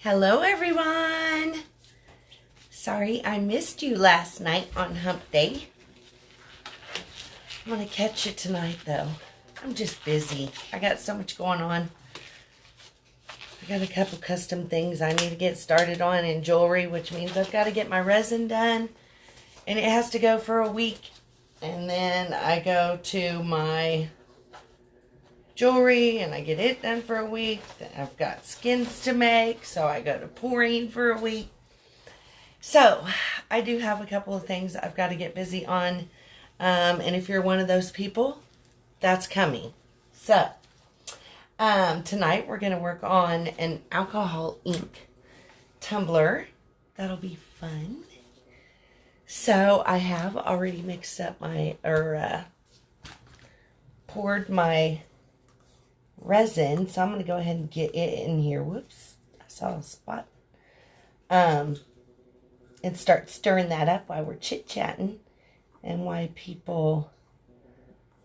Hello everyone! Sorry I missed you last night on hump day. I'm going to catch you tonight though. I'm just busy. I got so much going on. I got a couple custom things I need to get started on in jewelry, which means I've got to get my resin done. And it has to go for a week. And then I go to my jewelry and I get it done for a week. Then I've got skins to make, so I go to pouring for a week. So I do have a couple of things I've got to get busy on. And if you're one of those people, that's coming. So tonight we're going to work on an alcohol ink tumbler. That'll be fun. So I have already mixed up poured my resin. So I'm going to go ahead and get it in here. Whoops, I saw a spot. And start stirring that up while we're chit-chatting. And why people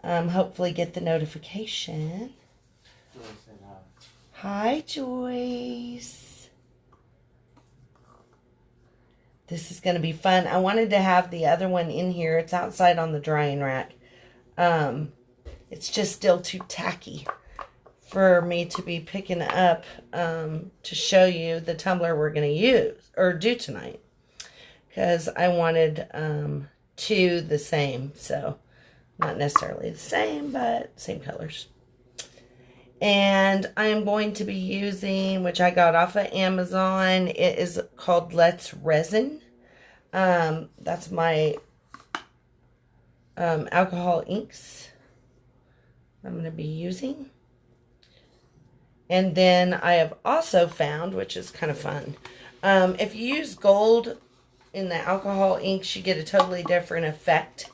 hopefully get the notification. Hi, Joyce. This is going to be fun. I wanted to have the other one in here. It's outside on the drying rack. It's just still too tacky for me to be picking up to show you the tumbler we're going to use or do tonight. Because I wanted two the same. So, not necessarily the same, but same colors. And I am going to be using, which I got off of Amazon. It is called Let's Resin. That's my alcohol inks I'm going to be using. And then I have also found, which is kind of fun, if you use gold in the alcohol inks, you get a totally different effect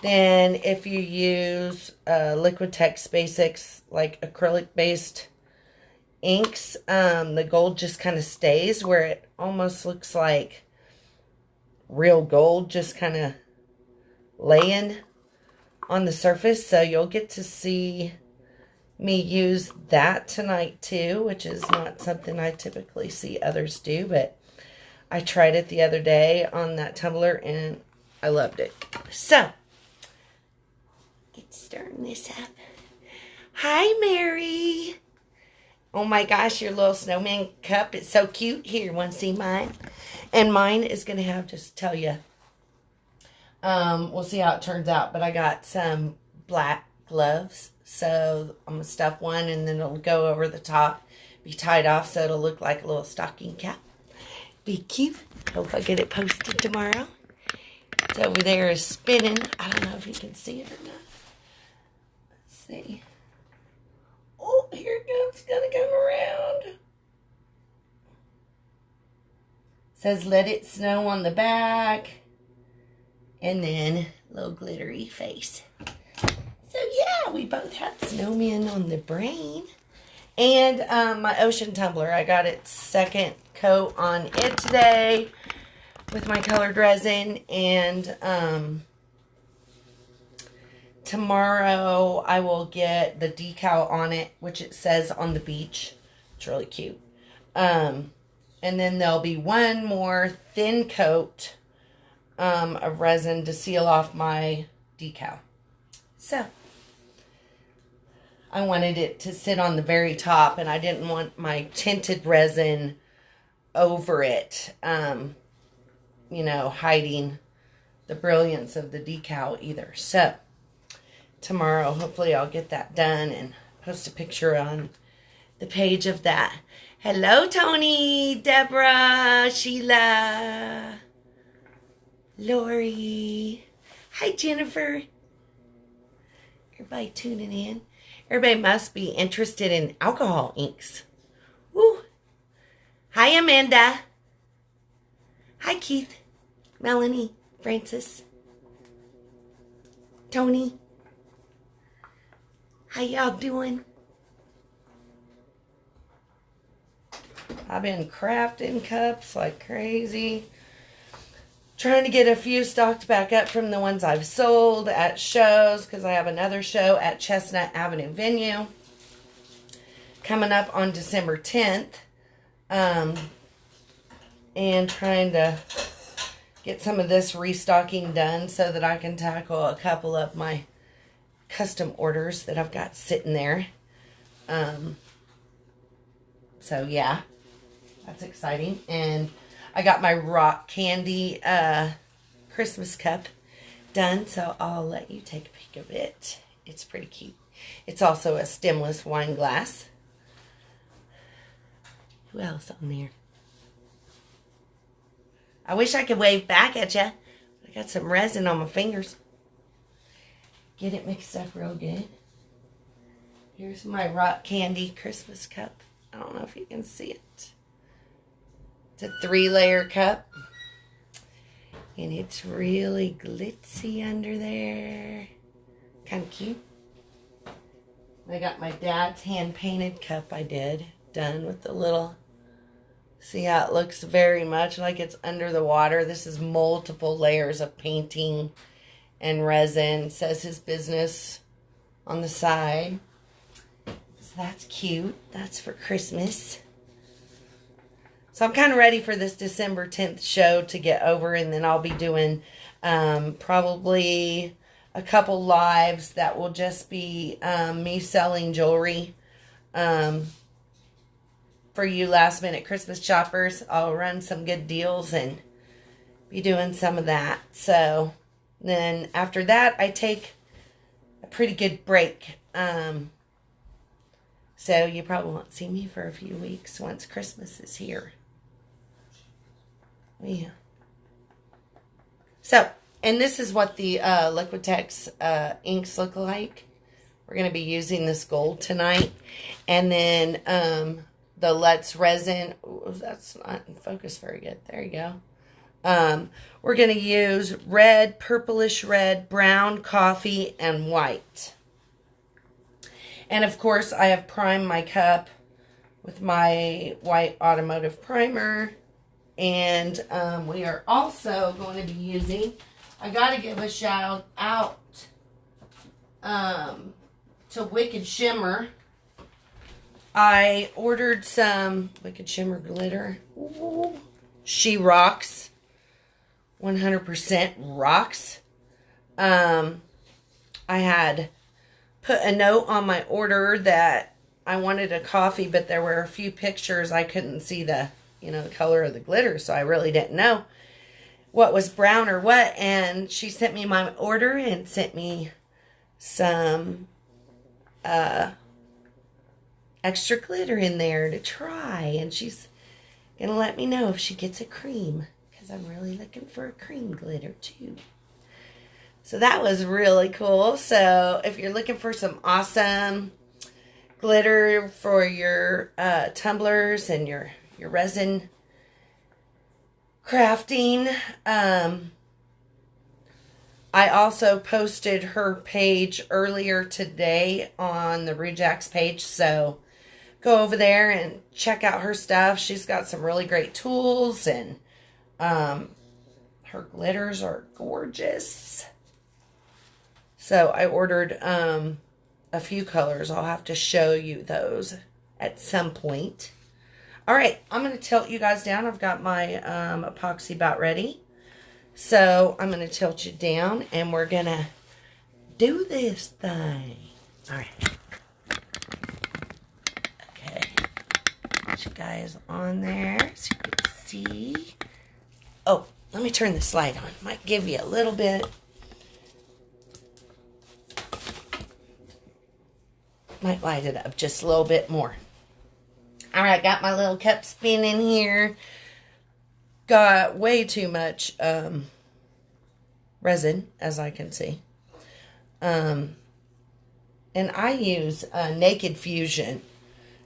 than if you use Liquitex Basics, like acrylic-based inks. The gold just kind of stays where it almost looks like real gold, just kind of laying on the surface. So you'll get to see me use that tonight too, which is not something I typically see others do, but I tried it the other day on that tumbler and I loved it. So, get stirring this up. Hi, Mary. Oh my gosh, your little snowman cup is so cute. Here, want to see mine? And mine is going to have, just tell you, we'll see how it turns out. But I got some black gloves. So, I'm going to stuff one and then it'll go over the top. Be tied off so it'll look like a little stocking cap. Be cute. Hope I get it posted tomorrow. It's over there is spinning. I don't know if you can see it or not. Let's see. Oh, here it goes. It's going to come around. Says let it snow on the back. And then a little glittery face. So yeah, we both had snowmen on the brain. And my ocean tumbler. I got its second coat on it today with my colored resin. And tomorrow I will get the decal on it, which it says on the beach. It's really cute. And then there'll be one more thin coat of resin to seal off my decal. So, I wanted it to sit on the very top, and I didn't want my tinted resin over it, you know, hiding the brilliance of the decal either. So, tomorrow, hopefully I'll get that done and post a picture on the page of that. Hello, Tony, Deborah, Sheila, Lori. Hi, Jennifer. Everybody tuning in. Everybody must be interested in alcohol inks. Woo. Hi, Amanda. Hi, Keith, Melanie, Francis, Tony. How y'all doing? I've been crafting cups like crazy. Trying to get a few stocked back up from the ones I've sold at shows, because I have another show at Chestnut Avenue Venue coming up on December 10th. And trying to get some of this restocking done so that I can tackle a couple of my custom orders that I've got sitting there. So yeah, that's exciting. And I got my rock candy Christmas cup done, so I'll let you take a peek of it. It's pretty cute. It's also a stemless wine glass. Who else on there? I wish I could wave back at you. I got some resin on my fingers. Get it mixed up real good. Here's my rock candy Christmas cup. I don't know if you can see it. It's a 3-layer cup. And it's really glitzy under there. Kind of cute. I got my dad's hand-painted cup I did. Done with the little... See how it looks very much like it's under the water. This is multiple layers of painting and resin. It says his business on the side. So that's cute. That's for Christmas. So I'm kind of ready for this December 10th show to get over. And then I'll be doing probably a couple lives that will just be me selling jewelry. For you last minute Christmas shoppers, I'll run some good deals and be doing some of that. So then after that, I take a pretty good break. So you probably won't see me for a few weeks once Christmas is here. Yeah. So, and this is what the Liquitex inks look like. We're going to be using this gold tonight. And then the Let's Resin. Ooh, that's not in focus very good. There you go. We're going to use red, purplish red, brown, coffee, and white. And of course, I have primed my cup with my white automotive primer. And we are also going to be using, I got to give a shout out to Wicked Shimmer. I ordered some Wicked Shimmer glitter. Ooh, she rocks. 100% rocks. I had put a note on my order that I wanted a coffee, but there were a few pictures I couldn't see the color of the glitter, so I really didn't know what was brown or what. And she sent me my order and sent me some extra glitter in there to try, and she's gonna let me know if she gets a cream, because I'm really looking for a cream glitter too. So that was really cool. So if you're looking for some awesome glitter for your tumblers and your resin crafting, I also posted her page earlier today on the Rejacks page, so go over there and check out her stuff. She's got some really great tools, and her glitters are gorgeous. So I ordered a few colors. I'll have to show you those at some point. All right, I'm going to tilt you guys down. I've got my epoxy about ready. So I'm going to tilt you down, and we're going to do this thing. All right. Okay. Put you guys on there so you can see. Oh, let me turn this light on. Might give you a little bit. Might light it up just a little bit more. All right, got my little cup spinning here. Got way too much resin, as I can see. And I use Naked Fusion.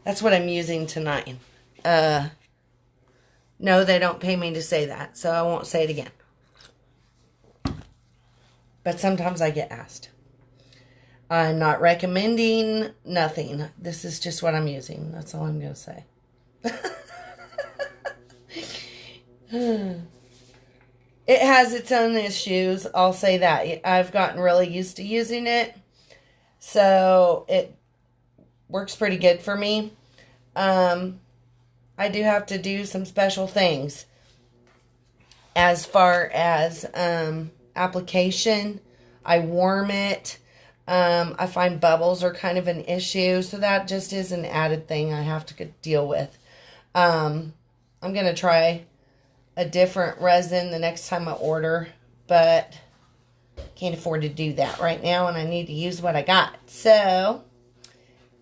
That's what I'm using tonight. No, they don't pay me to say that, so I won't say it again. But sometimes I get asked. I'm not recommending nothing. This is just what I'm using. That's all I'm going to say. It has its own issues. I'll say that. I've gotten really used to using it. So it works pretty good for me. I do have to do some special things as far as application. I warm it. I find bubbles are kind of an issue, so that just is an added thing I have to deal with. I'm going to try a different resin the next time I order, but can't afford to do that right now, and I need to use what I got. So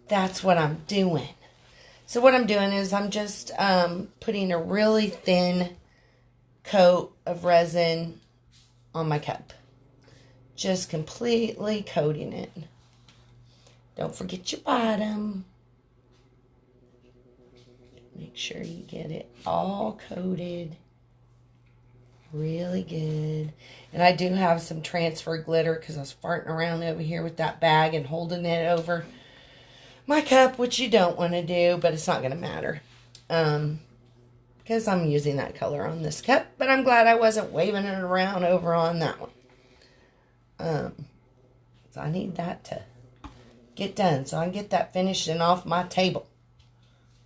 that's what I'm doing. So what I'm doing is I'm just putting a really thin coat of resin on my cup. Just completely coating it. Don't forget your bottom. Make sure you get it all coated. Really good. And I do have some transfer glitter because I was farting around over here with that bag and holding it over my cup, which you don't want to do, but it's not going to matter. Because I'm using that color on this cup, but I'm glad I wasn't waving it around over on that one. So I need that to get done so I can get that finished and off my table.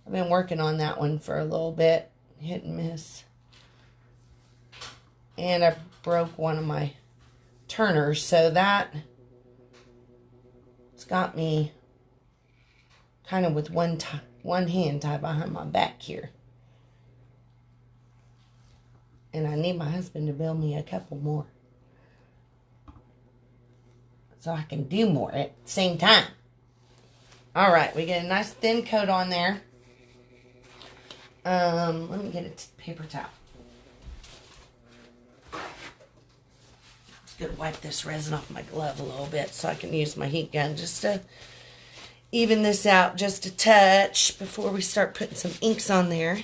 I've been working on that one for a little bit, hit and miss. And I broke one of my turners, so that it's got me kind of with one hand tied behind my back here. And I need my husband to build me a couple more, so I can do more at the same time. All right, we get a nice thin coat on there. Let me get a paper towel. Just gonna wipe this resin off my glove a little bit so I can use my heat gun just to even this out just a touch before we start putting some inks on there.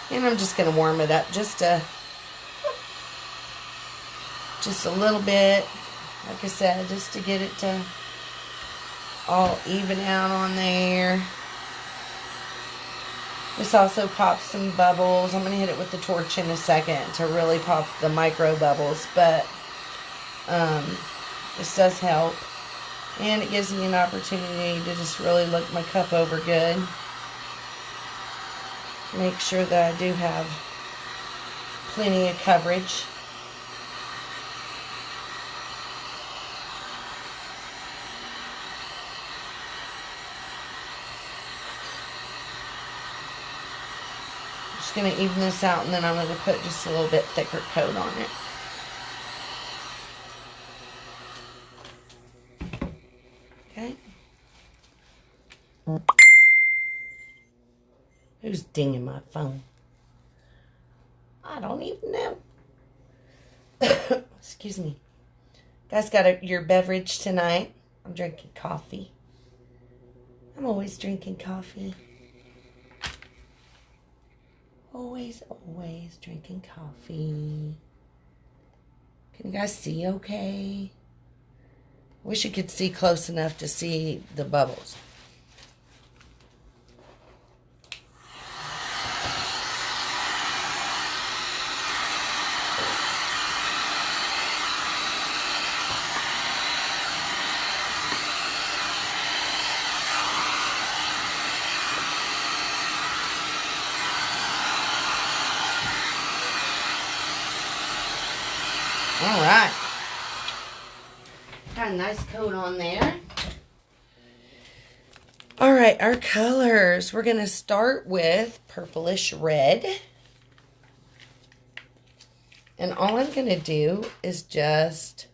And I'm just going to warm it up just a little bit. Like I said, just to get it to all even out on there. This also pops some bubbles. I'm going to hit it with the torch in a second to really pop the micro bubbles. But this does help. And it gives me an opportunity to just really look my cup over good. Make sure that I do have plenty of coverage. Just going to even this out, and then I'm going to put just a little bit thicker coat on it. Okay. Who's dinging my phone? I don't even know. Excuse me. Guys, got your beverage tonight. I'm drinking coffee. I'm always drinking coffee. Always drinking coffee. Can you guys see okay? Wish you could see close enough to see the bubbles. All right. Got a nice coat on there. All right, our colors. We're going to start with purplish red. And all I'm going to do is just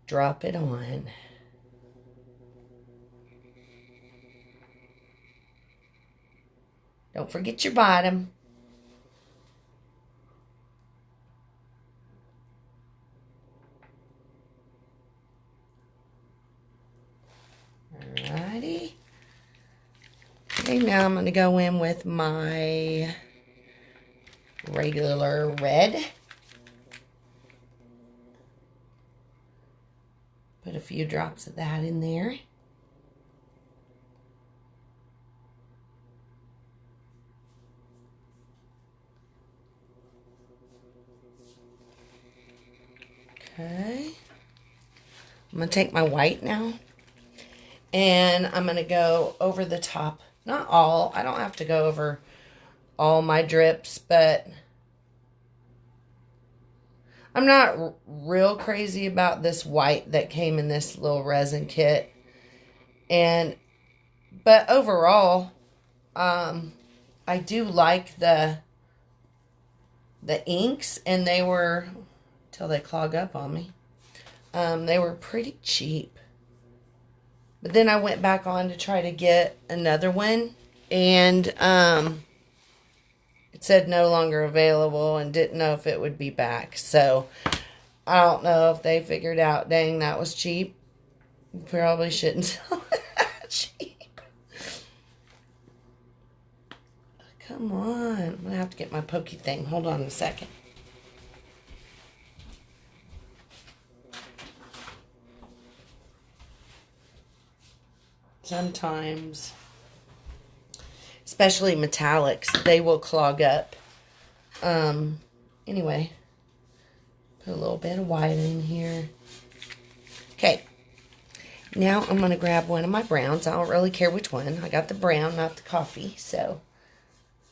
drop it on. Don't forget your bottom. Alrighty. Okay, now I'm going to go in with my regular red. Put a few drops of that in there. Okay. I'm going to take my white now. And I'm going to go over the top. Not all. I don't have to go over all my drips, but I'm not real crazy about this white that came in this little resin kit. But overall, I do like the inks, and they were, till they clog up on me, they were pretty cheap. But then I went back on to try to get another one, and it said no longer available and didn't know if it would be back. So I don't know if they figured out, dang, that was cheap. Probably shouldn't sell it that cheap. Come on. I'm going to have to get my pokey thing. Hold on a second. Sometimes, especially metallics, they will clog up. Anyway, put a little bit of white in here. Okay, now I'm going to grab one of my browns. I don't really care which one. I got the brown, not the coffee, so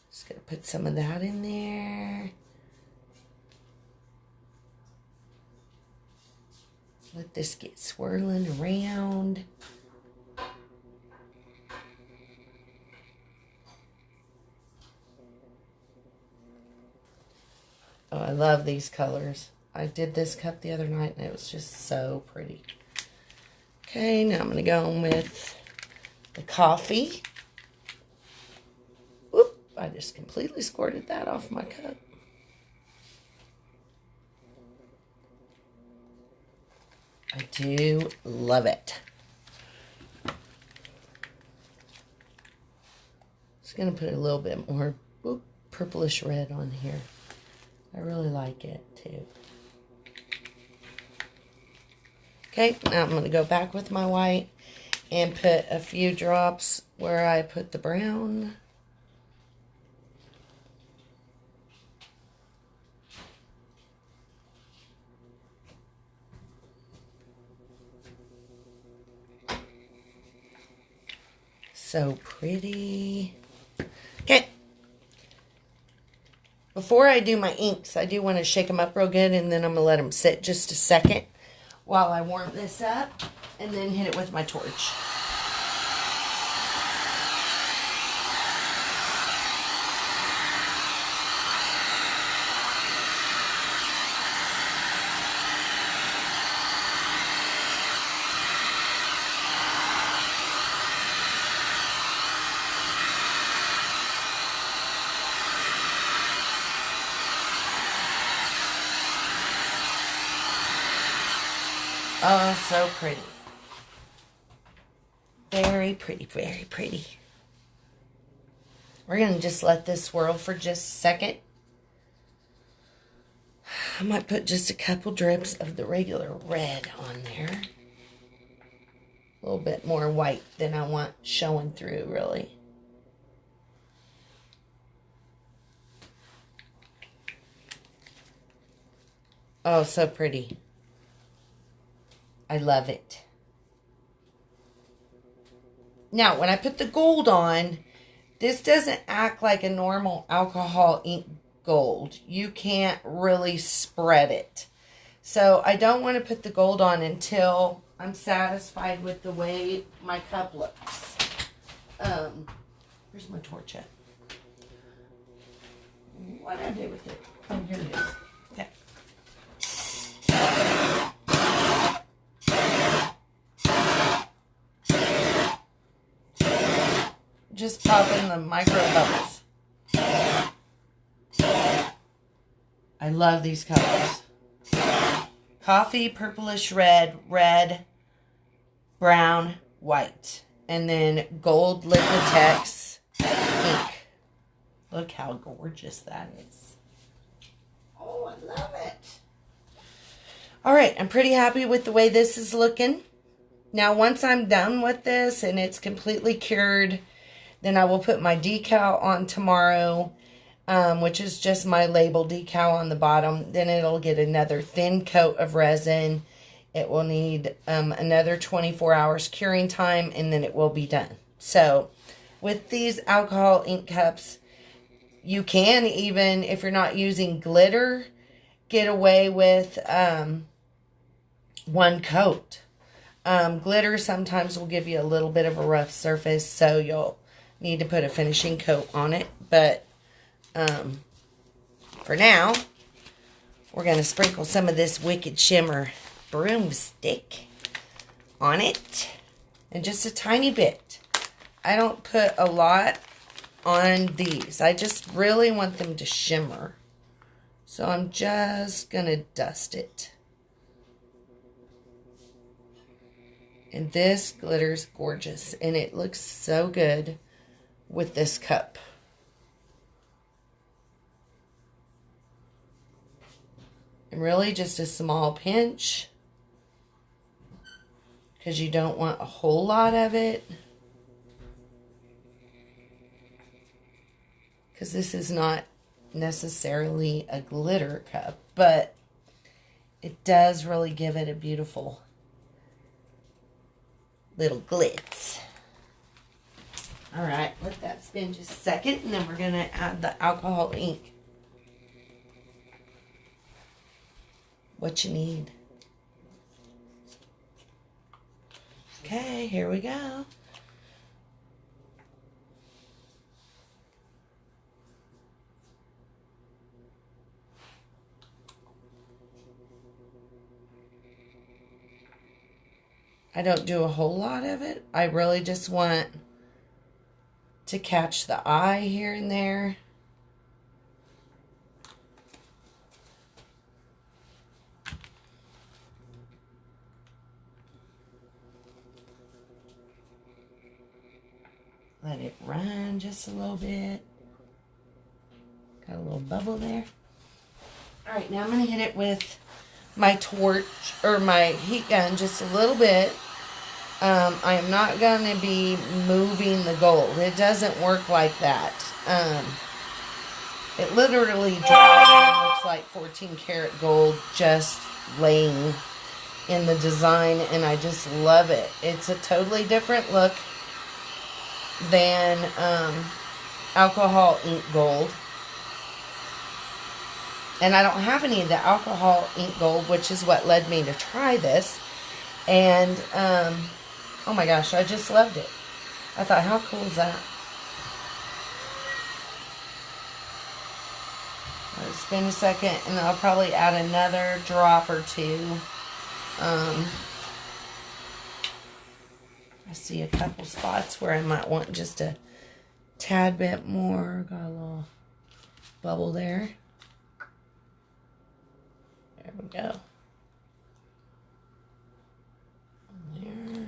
just going to put some of that in there. Let this get swirling around. Oh, I love these colors. I did this cup the other night, and it was just so pretty. Okay, now I'm going to go in with the coffee. Whoop, I just completely squirted that off my cup. I do love it. Just going to put a little bit more purplish red on here. I really like it, too. Okay, now I'm going to go back with my white and put a few drops where I put the brown. So pretty. Okay. Before I do my inks, I do want to shake them up real good, and then I'm going to let them sit just a second while I warm this up, and then hit it with my torch. Oh, so pretty. Very pretty, very pretty. We're going to just let this swirl for just a second. I might put just a couple drips of the regular red on there. A little bit more white than I want showing through, really. Oh, so pretty. I love it. Now, when I put the gold on, this doesn't act like a normal alcohol ink gold. You can't really spread it. So I don't want to put the gold on until I'm satisfied with the way my cup looks. Where's my torch at? What did I do with it? Oh, here it is. Okay. Just pop in the micro bubbles. I love these colors. Coffee, purplish red, red, brown, white. And then gold Liquitex ink. Look how gorgeous that is. Oh, I love it. All right, I'm pretty happy with the way this is looking. Now, once I'm done with this and it's completely cured, then I will put my decal on tomorrow, which is just my label decal on the bottom. Then it'll get another thin coat of resin, It will need another 24 hours curing time, and then it will be done. So with these alcohol ink cups, you can, even if you're not using glitter, get away with one coat. Glitter sometimes will give you a little bit of a rough surface, so you'll need to put a finishing coat on it. But for now, we're going to sprinkle some of this Wicked Shimmer broomstick on it. And just a tiny bit. I don't put a lot on these. I just really want them to shimmer. So I'm just going to dust it. And this glitter's gorgeous. And it looks so good with this cup. And really just a small pinch. Because you don't want a whole lot of it. Because this is not necessarily a glitter cup. But it does really give it a beautiful little glitz. Alright, let that spin just a second. And then we're going to add the alcohol ink. What you need. Okay, here we go. I don't do a whole lot of it. I really just want to catch the eye here and there. Let it run just a little bit. Got a little bubble there. Alright, now I'm going to hit it with my torch, or my heat gun, just a little bit. I am not going to be moving the gold. It doesn't work like that. It literally dries and looks like 14 karat gold just laying in the design, and I just love it. It's a totally different look than alcohol ink gold. And I don't have any of the alcohol ink gold, which is what led me to try this. And, oh my gosh, I just loved it. I thought, how cool is that? I'll spin a second, and I'll probably add another drop or two. I see a couple spots where I might want just a tad bit more. Got a little bubble there. There we go. There.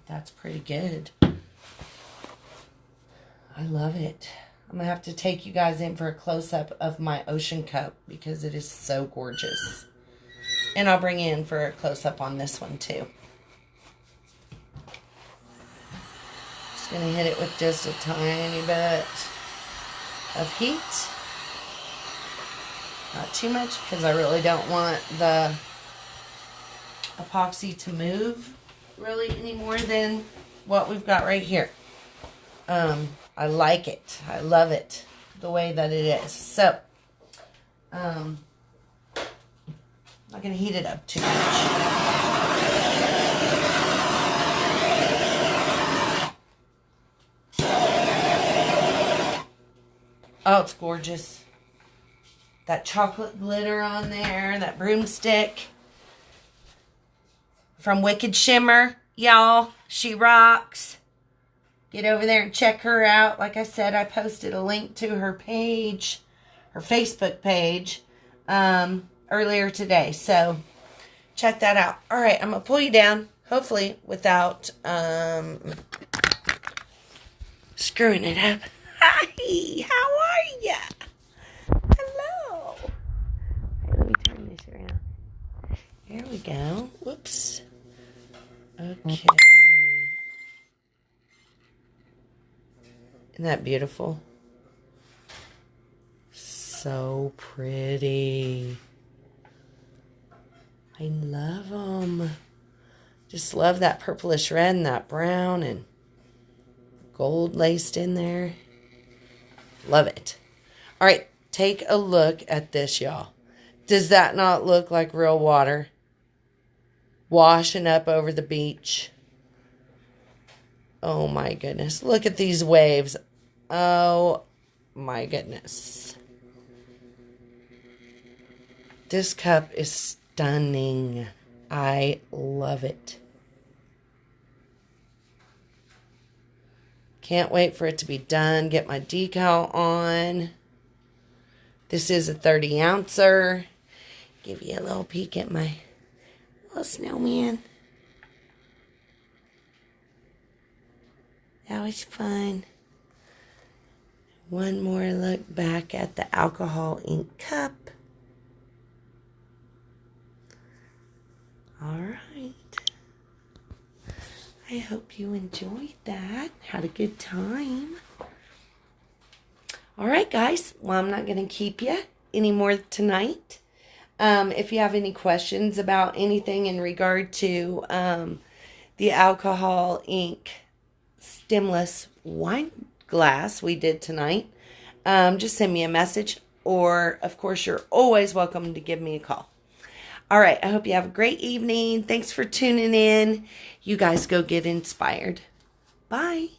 That's pretty good. I love it. I'm going to have to take you guys in for a close-up of my ocean cup because it is so gorgeous. And I'll bring you in for a close-up on this one too. Just going to hit it with just a tiny bit of heat. Not too much because I really don't want the epoxy to move really any more than what we've got right here. I like it. I love it the way that it is. So, I'm not going to heat it up too much. Oh, it's gorgeous. That chocolate glitter on there, that broomstick from Wicked Shimmer. Y'all, she rocks. Get over there and check her out. Like I said, I posted a link to her page, her Facebook page, earlier today. So, check that out. All right, I'm going to pull you down, hopefully without screwing it up. Hi, how are ya? Hello. All right, let me turn this around. Here we go. Whoops. Okay. Isn't that beautiful? So pretty. I love them. Just love that purplish red and that brown and gold laced in there. Love it. All right, take a look at this, y'all. Does that not look like real water? Washing up over the beach. Oh my goodness. Look at these waves. Oh my goodness. This cup is stunning. I love it. Can't wait for it to be done. Get my decal on. This is a 30 ouncer. Give you a little peek at my little snowman. That was fun. One more look back at the alcohol ink cup. All right. I hope you enjoyed that. Had a good time. All right, guys. Well, I'm not going to keep you anymore tonight. If you have any questions about anything in regard to the alcohol ink stemless wine glass we did tonight, just send me a message, or of course you're always welcome to give me a call. All right, I hope you have a great evening. Thanks for tuning in. You guys go get inspired. Bye.